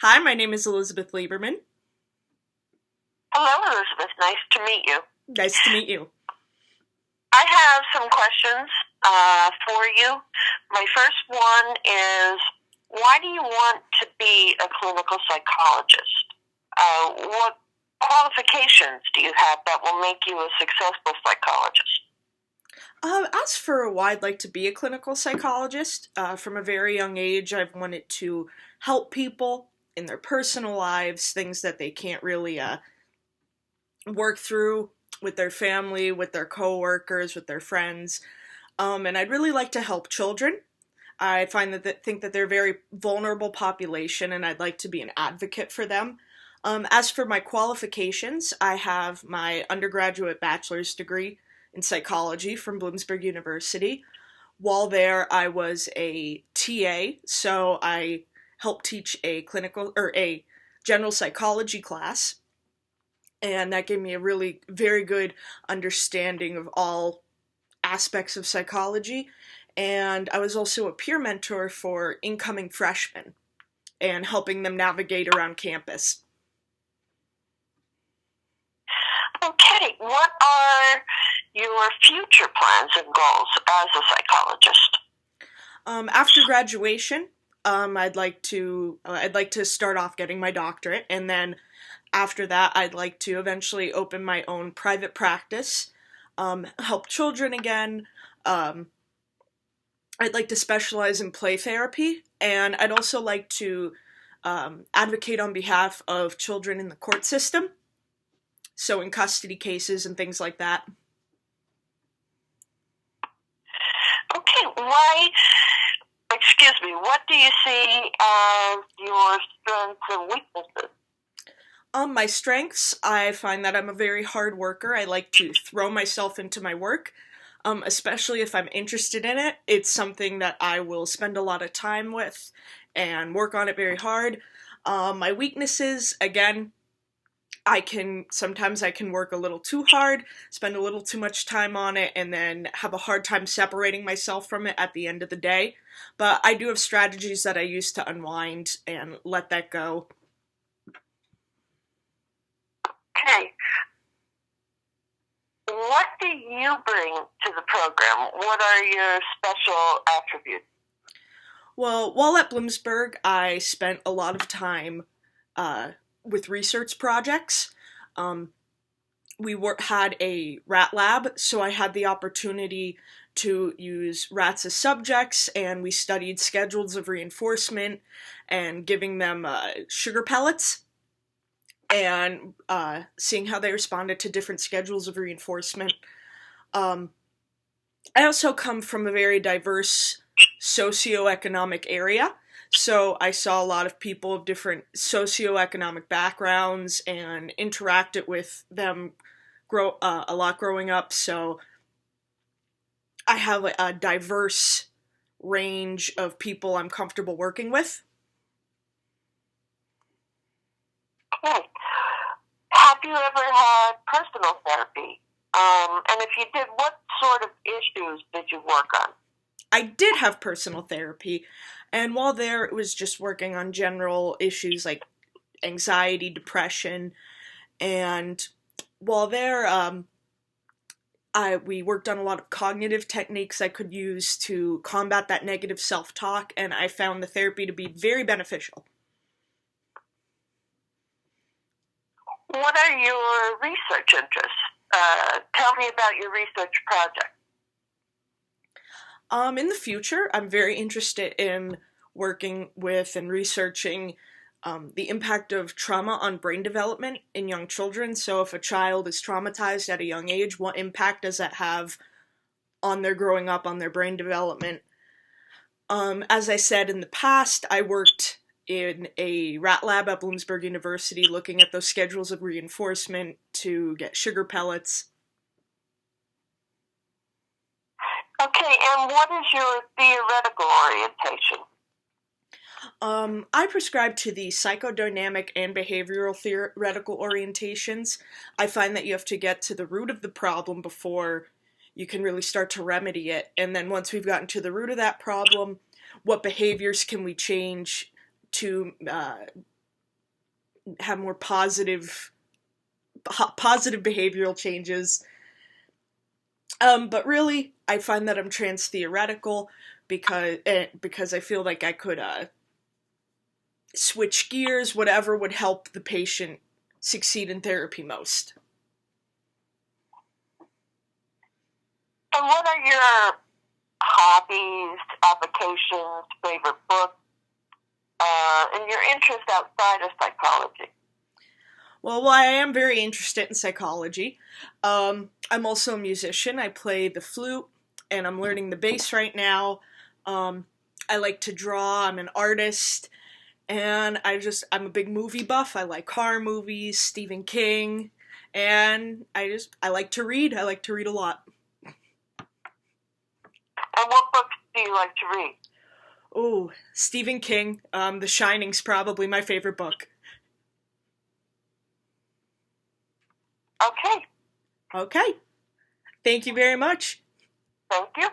Hi, my name is Elizabeth Lieberman. Hello, Elizabeth. Nice to meet you. Nice to meet you. I have some questions for you. My first one is, why do you want to be a clinical psychologist? What qualifications do you have that will make you a successful psychologist? As for why I'd like to be a clinical psychologist, from a very young age, I've wanted to help people in their personal lives, things that they can't really work through with their family, with their coworkers, with their friends. And I'd really like to help children. I find think that they're a very vulnerable population, and I'd like to be an advocate for them. As for my qualifications, I have my undergraduate bachelor's degree in psychology from Bloomsburg University. While there, I was a TA, so I helped teach a clinical or a general psychology class, and that gave me a really very good understanding of all aspects of psychology. And I was also a peer mentor for incoming freshmen and helping them navigate around campus. Okay, what are your future plans and goals as a psychologist? After graduation, I'd like to start off getting my doctorate, and then after that, I'd like to eventually open my own private practice, help children again. Um, I'd like to specialize in play therapy, and I'd also like to advocate on behalf of children in the court system, so in custody cases and things like that. Okay, what do you see as your strengths and weaknesses? My strengths, I find that I'm a very hard worker. I like to throw myself into my work, especially if I'm interested in it. It's something that I will spend a lot of time with and work on it very hard. My weaknesses, again, sometimes I can work a little too hard, spend a little too much time on it, and then have a hard time separating myself from it at the end of the day. But I do have strategies that I use to unwind and let that go. Okay. What do you bring to the program? What are your special attributes? Well, while at Bloomsburg, I spent a lot of time with research projects. Um, had a rat lab, so I had the opportunity to use rats as subjects, and we studied schedules of reinforcement and giving them sugar pellets and seeing how they responded to different schedules of reinforcement. Um, I also come from a very diverse socioeconomic area, so I saw a lot of people of different socioeconomic backgrounds and interacted with them a lot growing up. So I have a diverse range of people I'm comfortable working with. Okay. Have you ever had personal therapy? And if you did, what sort of issues did you work on? I did have personal therapy, and while there, it was just working on general issues like anxiety, depression, and while there, we worked on a lot of cognitive techniques I could use to combat that negative self-talk, and I found the therapy to be very beneficial. What are your research interests? Tell me about your research project. In the future, I'm very interested in working with and researching the impact of trauma on brain development in young children. So, if a child is traumatized at a young age, what impact does that have on their growing up, on their brain development? As I said in the past, I worked in a rat lab at Bloomsburg University looking at those schedules of reinforcement to get sugar pellets. Okay, and what is your theoretical orientation? I prescribe to the psychodynamic and behavioral theoretical orientations. I find that you have to get to the root of the problem before you can really start to remedy it. And then once we've gotten to the root of that problem, what behaviors can we change to have more positive behavioral changes. But really, I find that I'm trans theoretical because I feel like I could switch gears, whatever would help the patient succeed in therapy most. And what are your hobbies, avocations, favorite books, and your interest outside of psychology? Well, I am very interested in psychology. I'm also a musician. I play the flute, and I'm learning the bass right now. I like to draw. I'm an artist, and I'm a big movie buff. I like horror movies, Stephen King, and I like to read. I like to read a lot. And what books do you like to read? Oh, Stephen King. The Shining's probably my favorite book. Okay. Okay. Thank you very much. Thank you.